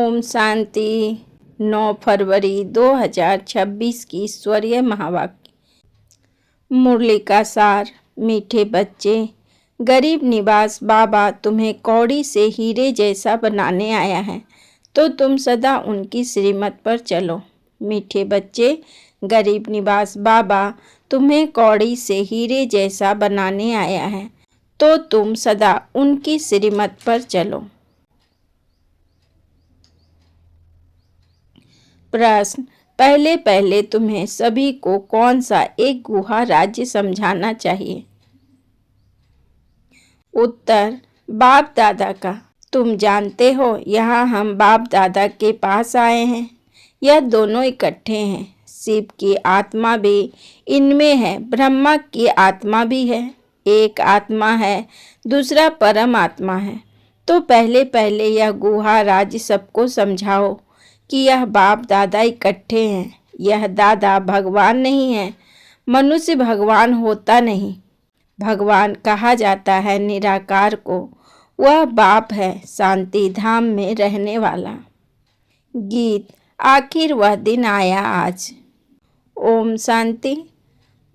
ओम शांति। 9 फरवरी 2026 की ईश्वरीय महावाक्य। मुरली का सार। मीठे बच्चे, गरीब निवास बाबा तुम्हें कौड़ी से हीरे जैसा बनाने आया है, तो तुम सदा उनकी श्रीमत पर चलो। मीठे बच्चे, गरीब निवास बाबा तुम्हें कौड़ी से हीरे जैसा बनाने आया है, तो तुम सदा उनकी श्रीमत पर चलो। प्रश्न। पहले पहले तुम्हें सभी को कौन सा एक गुहा राज्य समझाना चाहिए? उत्तर। बाप दादा का। तुम जानते हो, यहाँ हम बाप दादा के पास आए हैं। यह दोनों इकट्ठे हैं। शिव की आत्मा भी इनमें है, ब्रह्मा की आत्मा भी है। एक आत्मा है, दूसरा परम आत्मा है। तो पहले पहले यह गुहा राज्य सबको समझाओ कि यह बाप दादा इकट्ठे हैं। यह दादा भगवान नहीं है। मनुष्य भगवान होता नहीं। भगवान कहा जाता है निराकार को। वह बाप है, शांति धाम में रहने वाला। गीत। आखिर वह दिन आया आज। ओम शांति।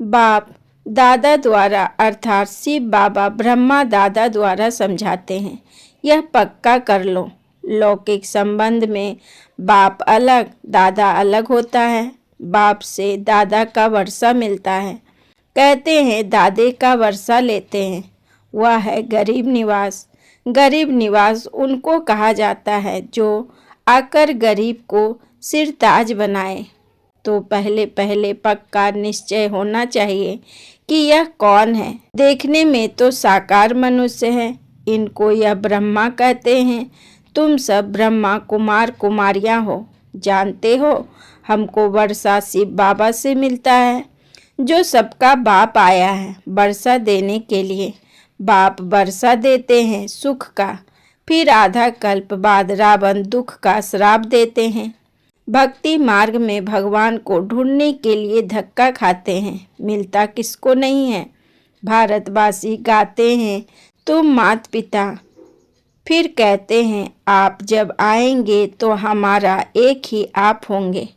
बाप दादा द्वारा अर्थात शिव बाबा ब्रह्मा दादा द्वारा समझाते हैं, यह पक्का कर लो। लौकिक संबंध में बाप अलग दादा अलग होता है। बाप से दादा का वर्षा मिलता है। कहते हैं दादे का वर्षा लेते हैं। वह है गरीब निवास। गरीब निवास उनको कहा जाता है जो आकर गरीब को सिरताज बनाए। तो पहले पहले पक्का निश्चय होना चाहिए कि यह कौन है। देखने में तो साकार मनुष्य है। इनको यह ब्रह्मा कहते हैं। तुम सब ब्रह्मा कुमार कुमारियां हो। जानते हो, हमको वर्षा शिव बाबा से मिलता है, जो सबका बाप आया है वर्षा देने के लिए। बाप वर्षा देते हैं सुख का। फिर आधा कल्प बाद रावण दुख का श्राप देते हैं। भक्ति मार्ग में भगवान को ढूंढने के लिए धक्का खाते हैं, मिलता किसको नहीं है। भारतवासी गाते हैं तुम माता पिता, फिर कहते हैं आप जब आएंगे तो हमारा एक ही आप होंगे,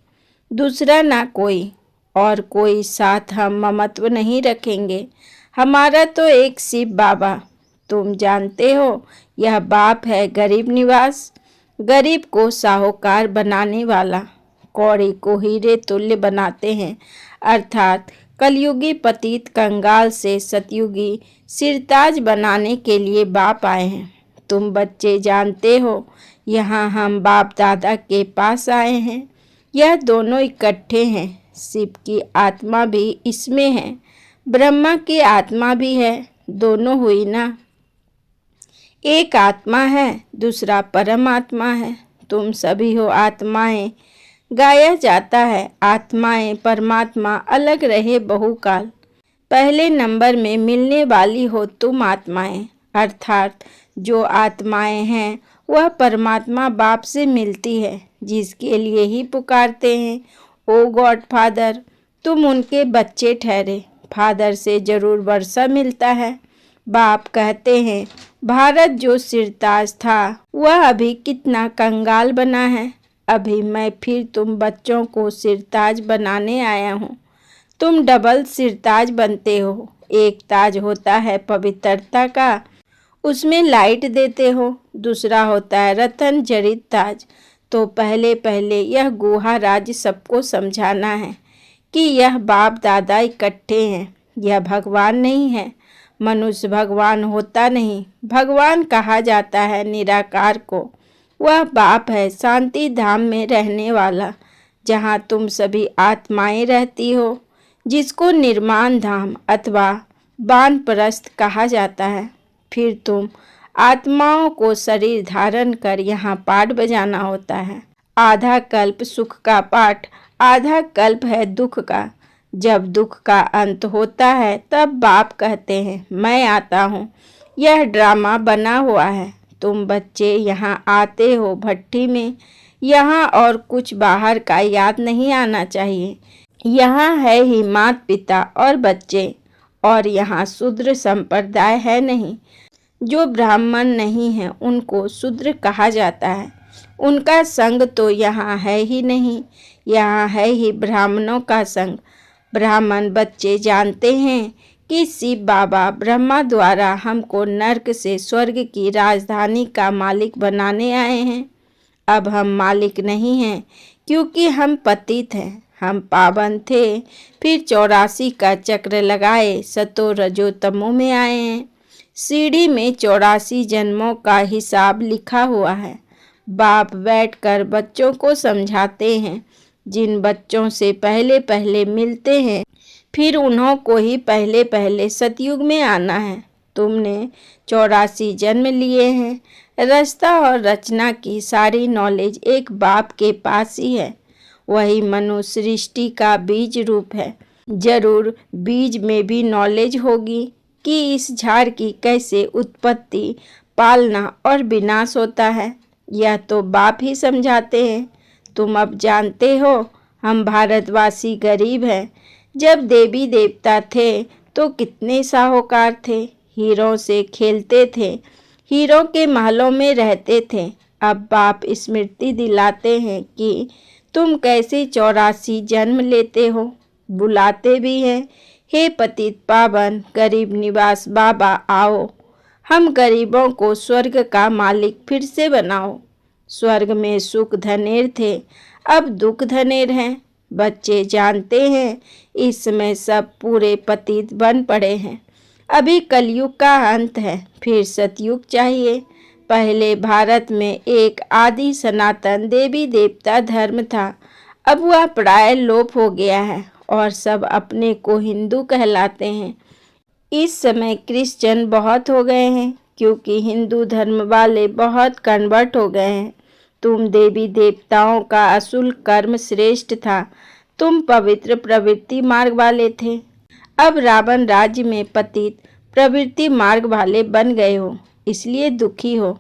दूसरा ना कोई। और कोई साथ हम ममत्व नहीं रखेंगे। हमारा तो एक शिव बाबा। तुम जानते हो, यह बाप है गरीब निवास। गरीब को साहूकार बनाने वाला। कौड़ी को हीरे तुल्य बनाते हैं, अर्थात कलयुगी पतित कंगाल से सतयुगी सिरताज बनाने के लिए बाप आए हैं। तुम बच्चे जानते हो, यहाँ हम बाप दादा के पास आए हैं। यह दोनों इकट्ठे हैं। शिव की आत्मा भी इसमें है, ब्रह्मा की आत्मा भी है। दोनों हुई ना। एक आत्मा है, दूसरा परम आत्मा है। तुम सभी हो आत्माएं। गाया जाता है आत्माएं परमात्मा अलग रहे बहुकाल। पहले नंबर में मिलने वाली हो तुम आत्माएं, अर्थात जो आत्माएं हैं वह परमात्मा बाप से मिलती है, जिसके लिए ही पुकारते हैं ओ गॉड फादर। तुम उनके बच्चे ठहरे। फादर से जरूर वर्षा मिलता है। बाप कहते हैं भारत जो सिरताज था वह अभी कितना कंगाल बना है। अभी मैं फिर तुम बच्चों को सिरताज बनाने आया हूँ। तुम डबल सिरताज बनते हो। एक ताज होता है पवित्रता का, उसमें लाइट देते हो। दूसरा होता है रतन जड़ित ताज। तो पहले पहले यह गुहा राज सबको समझाना है कि यह बाप दादा इकट्ठे हैं। यह भगवान नहीं है। मनुष्य भगवान होता नहीं। भगवान कहा जाता है निराकार को। वह बाप है शांति धाम में रहने वाला, जहाँ तुम सभी आत्माएं रहती हो, जिसको निर्माण धाम अथवा वानप्रस्थ कहा जाता है। फिर तुम आत्माओं को शरीर धारण कर यहाँ पाठ बजाना होता है। आधा कल्प सुख का पाठ, आधा कल्प है दुख का। जब दुख का अंत होता है तब बाप कहते हैं मैं आता हूँ। यह ड्रामा बना हुआ है। तुम बच्चे यहाँ आते हो भट्टी में। यहाँ और कुछ बाहर का याद नहीं आना चाहिए। यहाँ है ही माता पिता और बच्चे, और यहाँ शूद्र संप्रदाय है नहीं। जो ब्राह्मण नहीं है उनको शूद्र कहा जाता है। उनका संग तो यहाँ है ही नहीं, यहाँ है ही ब्राह्मणों का संग। ब्राह्मण बच्चे जानते हैं कि शिव बाबा ब्रह्मा द्वारा हमको नर्क से स्वर्ग की राजधानी का मालिक बनाने आए हैं। अब हम मालिक नहीं हैं, क्योंकि हम पतित हैं। हम पावन थे, फिर 84 का चक्र लगाए सतो रजो तमो में आए हैं। सीढ़ी में 84 जन्मों का हिसाब लिखा हुआ है। बाप बैठकर बच्चों को समझाते हैं। जिन बच्चों से पहले पहले मिलते हैं, फिर उन्हों को ही पहले पहले सतयुग में आना है। तुमने 84 जन्म लिए हैं। रास्ता और रचना की सारी नॉलेज एक बाप के पास ही है। वही मनुष्य सृष्टि का बीज रूप है। जरूर बीज में भी नॉलेज होगी कि इस झाड़ की कैसे उत्पत्ति, पालना और विनाश होता है। यह तो बाप ही समझाते हैं। तुम अब जानते हो, हम भारतवासी गरीब हैं। जब देवी देवता थे तो कितने साहूकार थे, हीरों से खेलते थे, हीरों के महलों में रहते थे। अब बाप स्मृति दिलाते हैं कि तुम कैसे 84 जन्म लेते हो। बुलाते भी हैं, हे पतित पावन गरीब निवास बाबा आओ, हम गरीबों को स्वर्ग का मालिक फिर से बनाओ। स्वर्ग में सुख धनेर थे, अब दुख धनेर हैं। बच्चे जानते हैं, इस समय सब पूरे पतित बन पड़े हैं। अभी कलयुग का अंत है, फिर सतयुग चाहिए। पहले भारत में एक आदि सनातन देवी देवता धर्म था। अब वह प्राय लोप हो गया है और सब अपने को हिंदू कहलाते हैं। इस समय क्रिश्चियन बहुत हो गए हैं, क्योंकि हिंदू धर्म वाले बहुत कन्वर्ट हो गए हैं। तुम देवी देवताओं का असुल कर्म श्रेष्ठ था। तुम पवित्र प्रवृत्ति मार्ग वाले थे। अब रावण राज्य में पतित प्रवृत्ति मार्ग वाले बन गए हो, इसलिए दुखी हो।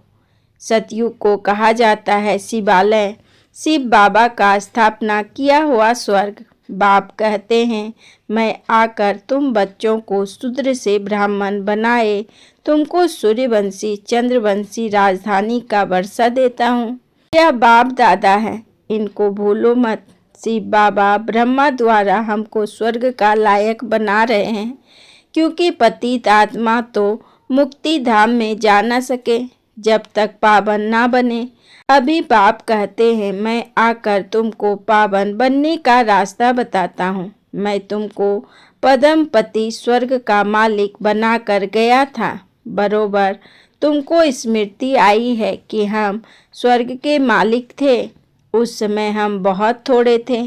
सतयुग को कहा जाता है शिवालय, शिव बाबा का स्थापना किया हुआ स्वर्ग। बाप कहते हैं, मैं आकर तुम बच्चों को शूद्र से ब्राह्मण बनाए तुमको सूर्यवंशी चंद्रवंशी राजधानी का वर्षा देता हूँ। यह बाप दादा है, इनको भूलो मत। शिव बाबा ब्रह्मा द्वारा हमको स्वर्ग का लायक बना रहे हैं, क्योंकि पतित आत्मा तो मुक्ति धाम में जा न सके जब तक पावन ना बने। अभी बाप कहते हैं, मैं आकर तुमको पावन बनने का रास्ता बताता हूँ। मैं तुमको पदम पति स्वर्ग का मालिक बना कर गया था। बरोबर तुमको स्मृति आई है कि हम स्वर्ग के मालिक थे। उस समय हम बहुत थोड़े थे,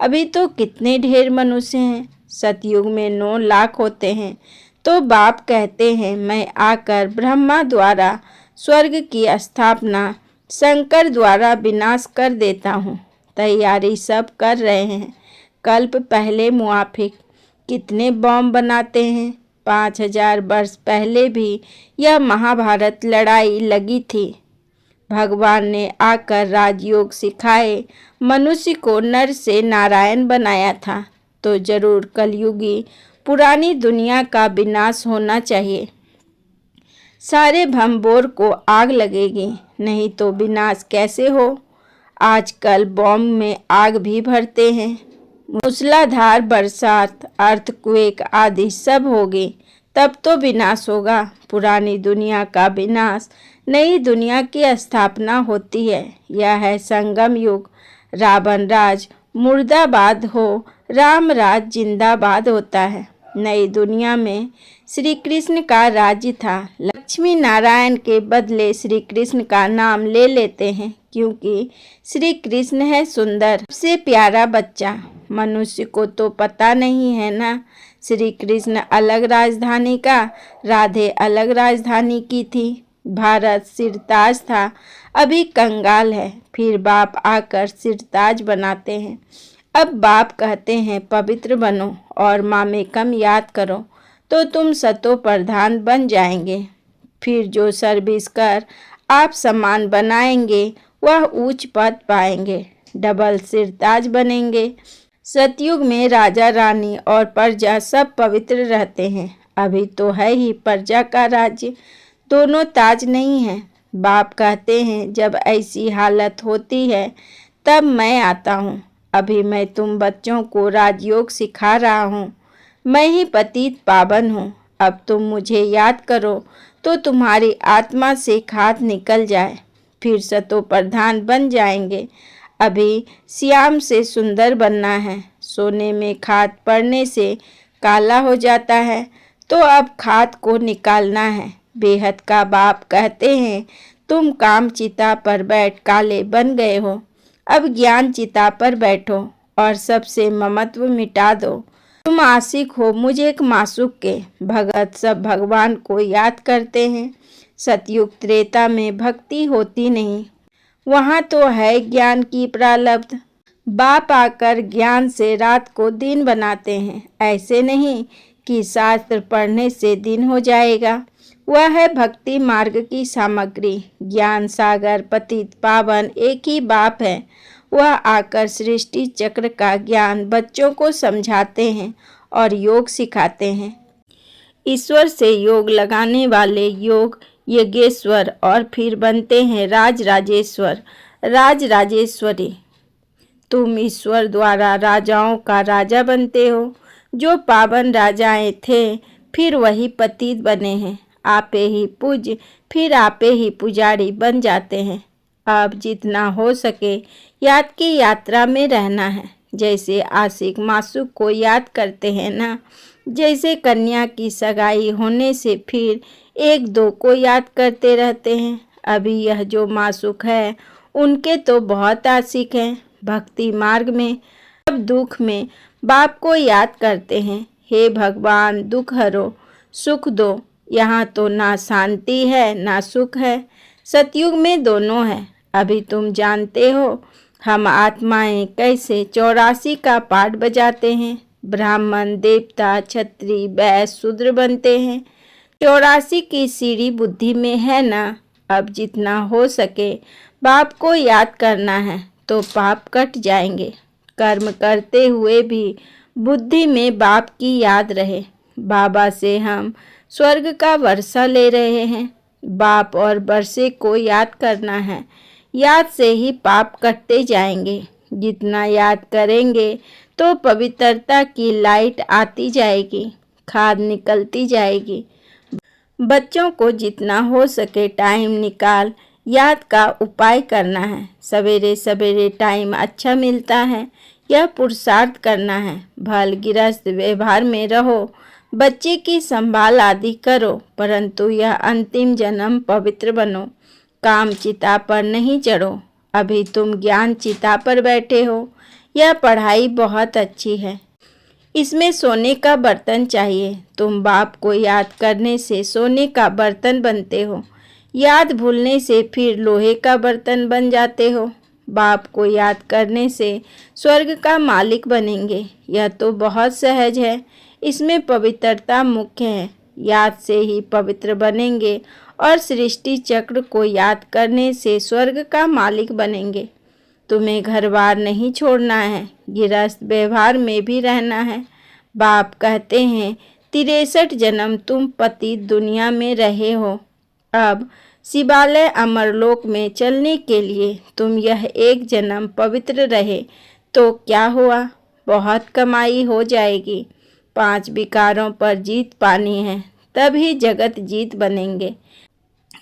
अभी तो कितने ढेर मनुष्य हैं। सतयुग में 9 लाख होते हैं। तो बाप कहते हैं, मैं आकर ब्रह्मा द्वारा स्वर्ग की स्थापना, शंकर द्वारा विनाश कर देता हूँ। तैयारी सब कर रहे हैं। कल्प पहले मुआफिक कितने बॉम्ब बनाते हैं। 5000 वर्ष पहले भी यह महाभारत लड़ाई लगी थी। भगवान ने आकर राजयोग सिखाए, मनुष्य को नर से नारायण बनाया था। तो जरूर कलयुगी पुरानी दुनिया का विनाश होना चाहिए। सारे भंबोर को आग लगेगी, नहीं तो विनाश कैसे हो। आजकल बॉम्ब में आग भी भरते हैं। मूसलाधार बरसात, अर्थक्वेक आदि सब होगी, तब तो विनाश होगा। पुरानी दुनिया का विनाश, नई दुनिया की स्थापना होती है। यह है संगम युग। रावण राज मुर्दाबाद हो, राम राज जिंदाबाद होता है। नई दुनिया में श्री कृष्ण का राज्य था। लक्ष्मी नारायण के बदले श्री कृष्ण का नाम ले लेते हैं, क्योंकि श्री कृष्ण है सुंदर, सबसे प्यारा बच्चा। मनुष्य को तो पता नहीं है ना, श्री कृष्ण अलग राजधानी का, राधे अलग राजधानी की थी। भारत सिरताज था, अभी कंगाल है। फिर बाप आकर सिरताज बनाते हैं। अब बाप कहते हैं, पवित्र बनो और मामेकम याद करो, तो तुम सतो प्रधान बन जाएंगे। फिर जो सर्विस कर आप समान बनाएंगे, वह उच्च पद पाएंगे, डबल सिरताज बनेंगे। सतयुग में राजा रानी और प्रजा सब पवित्र रहते हैं। अभी तो है ही प्रजा का राज्य, दोनों ताज नहीं है। बाप कहते हैं जब ऐसी हालत होती है तब मैं आता हूँ। अभी मैं तुम बच्चों को राजयोग सिखा रहा हूँ। मैं ही पतित पावन हूँ। अब तुम मुझे याद करो तो तुम्हारी आत्मा से खाद निकल जाए, फिर सतो प्रधान बन जाएंगे। अभी श्याम से सुंदर बनना है। सोने में खाद पड़ने से काला हो जाता है, तो अब खाद को निकालना है। बेहद का बाप कहते हैं तुम काम चिता पर बैठ काले बन गए हो। अब ज्ञान चिता पर बैठो और सबसे ममत्व मिटा दो। तुम आशिक हो मुझे एक मासूक के। भगत सब भगवान को याद करते हैं। सतयुग त्रेता में भक्ति होती नहीं, वहाँ तो है ज्ञान की प्रारब्ध। बाप आकर ज्ञान से रात को दिन बनाते हैं। ऐसे नहीं कि शास्त्र पढ़ने से दिन हो जाएगा। वह है भक्ति मार्ग की सामग्री। ज्ञान सागर पतित पावन एक ही बाप है। वह आकर सृष्टि चक्र का ज्ञान बच्चों को समझाते हैं और योग सिखाते हैं। ईश्वर से योग लगाने वाले योग यज्ञेश्वर और फिर बनते हैं राज राजेश्वर, राज राजेश्वरी। तुम ईश्वर द्वारा राजाओं का राजा बनते हो। जो पावन राजाएं थे फिर वही पतित बने हैं। आपे ही पूज्य फिर आपे ही पुजारी बन जाते हैं। अब जितना हो सके याद की यात्रा में रहना है। जैसे आशिक मासूक को याद करते हैं ना, जैसे कन्या की सगाई होने से फिर एक दो को याद करते रहते हैं। अभी यह जो मासूक है उनके तो बहुत आशिक हैं। भक्ति मार्ग में अब दुख में बाप को याद करते हैं। हे भगवान दुख हरो सुख दो। यहाँ तो ना शांति है ना सुख है। सतयुग में दोनों है। अभी तुम जानते हो हम आत्माएं कैसे 84 का पाठ बजाते हैं। ब्राह्मण देवता क्षत्रिय वैश्य शूद्र बनते हैं। 84 की सीढ़ी बुद्धि में है ना। अब जितना हो सके बाप को याद करना है तो पाप कट जाएंगे। कर्म करते हुए भी बुद्धि में बाप की याद रहे। बाबा से हम स्वर्ग का वर्षा ले रहे हैं। बाप और वर्षे को याद करना है। याद से ही पाप कटते जाएंगे। जितना याद करेंगे तो पवित्रता की लाइट आती जाएगी, खाद निकलती जाएगी। बच्चों को जितना हो सके टाइम निकाल याद का उपाय करना है। सवेरे सवेरे टाइम अच्छा मिलता है, यह पुरुषार्थ करना है। भल गृहस्थ व्यवहार में रहो, बच्चे की संभाल आदि करो, परंतु यह अंतिम जन्म पवित्र बनो। काम चिता पर नहीं चढ़ो। अभी तुम ज्ञान चिता पर बैठे हो। यह पढ़ाई बहुत अच्छी है। इसमें सोने का बर्तन चाहिए। तुम बाप को याद करने से सोने का बर्तन बनते हो। याद भूलने से फिर लोहे का बर्तन बन जाते हो। बाप को याद करने से स्वर्ग का मालिक बनेंगे। यह तो बहुत सहज है। इसमें पवित्रता मुख्य है। याद से ही पवित्र बनेंगे और सृष्टि चक्र को याद करने से स्वर्ग का मालिक बनेंगे। तुम्हें घर बार नहीं छोड़ना है, गृहस्थ व्यवहार में भी रहना है। बाप कहते हैं 63 जन्म तुम पति दुनिया में रहे हो। अब शिवालय अमरलोक में चलने के लिए तुम यह एक जन्म पवित्र रहे तो क्या हुआ, बहुत कमाई हो जाएगी। 5 विकारों पर जीत पानी है, तभी जगत जीत बनेंगे,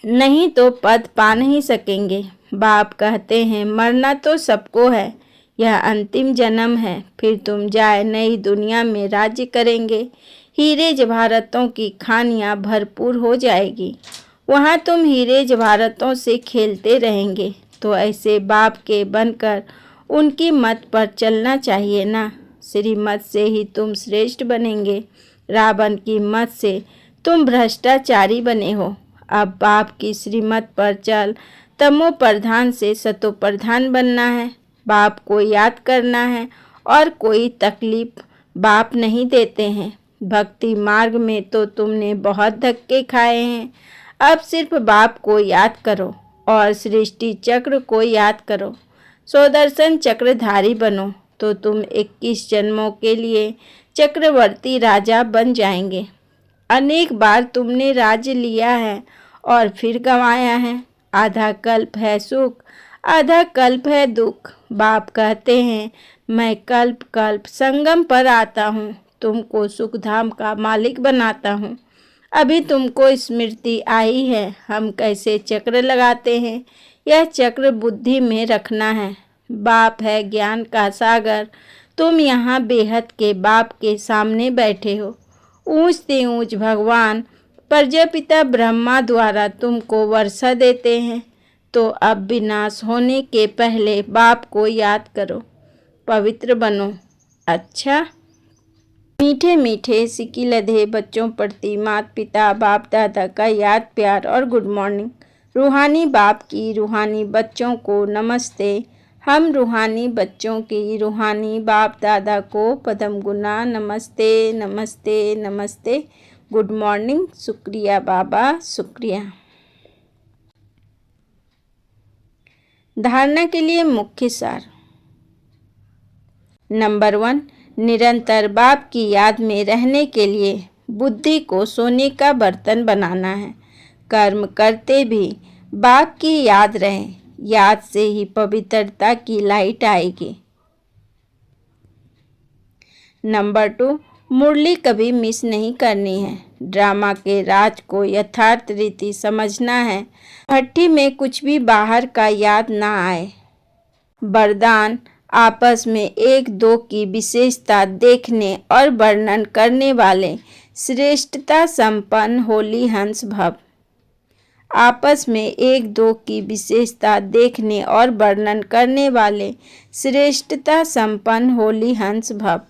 नहीं तो पद पा नहीं सकेंगे। बाप कहते हैं मरना तो सबको है, यह अंतिम जन्म है। फिर तुम जाए नई दुनिया में राज्य करेंगे। हीरे जवाहरातों की खानियाँ भरपूर हो जाएगी। वहाँ तुम हीरे जवाहरातों से खेलते रहेंगे। तो ऐसे बाप के बनकर उनकी मत पर चलना चाहिए ना। श्रीमत से ही तुम श्रेष्ठ बनेंगे। रावण की मत से तुम भ्रष्टाचारी बने हो। अब बाप की श्रीमत पर चल तमो प्रधान से सतो प्रधान बनना है। बाप को याद करना है और कोई तकलीफ बाप नहीं देते हैं। भक्ति मार्ग में तो तुमने बहुत धक्के खाए हैं। अब सिर्फ बाप को याद करो और सृष्टि चक्र को याद करो। सुदर्शन चक्रधारी बनो तो तुम 21 जन्मों के लिए चक्रवर्ती राजा बन जाएंगे। अनेक बार तुमने राज्य लिया है और फिर गंवाया है। आधा कल्प है सुख, आधा कल्प है दुख। बाप कहते हैं मैं कल्प कल्प संगम पर आता हूँ, तुमको सुखधाम का मालिक बनाता हूँ। अभी तुमको स्मृति आई है हम कैसे चक्र लगाते हैं, यह चक्र बुद्धि में रखना है। बाप है ज्ञान का सागर, तुम यहाँ बेहद के बाप के सामने बैठे हो। ऊंच से ऊंच भगवान प्रजापिता ब्रह्मा द्वारा तुमको वर्षा देते हैं, तो अब विनाश होने के पहले बाप को याद करो, पवित्र बनो। अच्छा, मीठे मीठे सिक्की लधे बच्चों प्रति माता पिता बाप दादा का याद प्यार और गुड मॉर्निंग। रूहानी बाप की रूहानी बच्चों को नमस्ते। हम रूहानी बच्चों की रूहानी बाप दादा को पदम गुना नमस्ते नमस्ते नमस्ते। Good morning. शुक्रिया बाबा, शुक्रिया। धारणा के लिए मुख्य सार। नंबर 1, निरंतर बाप की याद में रहने के लिए बुद्धि को सोने का बर्तन बनाना है। कर्म करते भी बाप की याद रहे, याद से ही पवित्रता की लाइट आएगी। नंबर 2, मुरली कभी मिस नहीं करनी है। ड्रामा के राज को यथार्थ रीति समझना है। भट्टी में कुछ भी बाहर का याद ना आए। वरदान, आपस में एक दो की विशेषता देखने और वर्णन करने वाले श्रेष्ठता संपन्न होली हंस भव। आपस में एक दो की विशेषता देखने और वर्णन करने वाले श्रेष्ठता संपन्न होली हंस भव।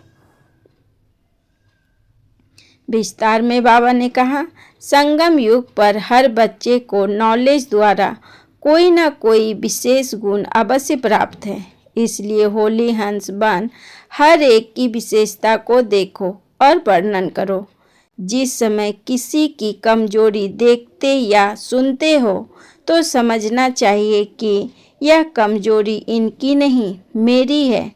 विस्तार में बाबा ने कहा, संगम युग पर हर बच्चे को नॉलेज द्वारा कोई न कोई विशेष गुण अवश्य प्राप्त है। इसलिए होली हंस बन हर एक की विशेषता को देखो और वर्णन करो। जिस समय किसी की कमजोरी देखते या सुनते हो तो समझना चाहिए कि यह कमजोरी इनकी नहीं मेरी है,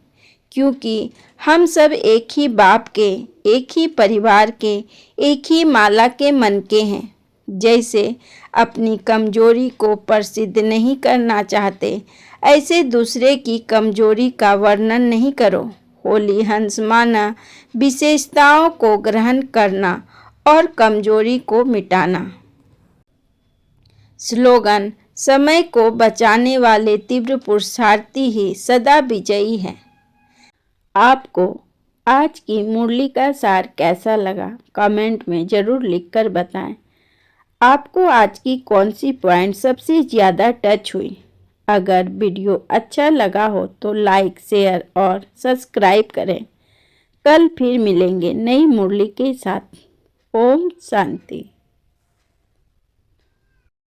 क्योंकि हम सब एक ही बाप के, एक ही परिवार के, एक ही माला के मन के हैं। जैसे अपनी कमजोरी को प्रसिद्ध नहीं करना चाहते, ऐसे दूसरे की कमजोरी का वर्णन नहीं करो। होली हंस माना विशेषताओं को ग्रहण करना और कमजोरी को मिटाना। स्लोगन, समय को बचाने वाले तीव्र पुरुषार्थी ही सदा विजयी हैं। आपको आज की मुरली का सार कैसा लगा, कमेंट में ज़रूर लिखकर बताएं। आपको आज की कौन सी पॉइंट सबसे ज़्यादा टच हुई? अगर वीडियो अच्छा लगा हो तो लाइक, शेयर और सब्सक्राइब करें। कल फिर मिलेंगे नई मुरली के साथ। ओम शांति।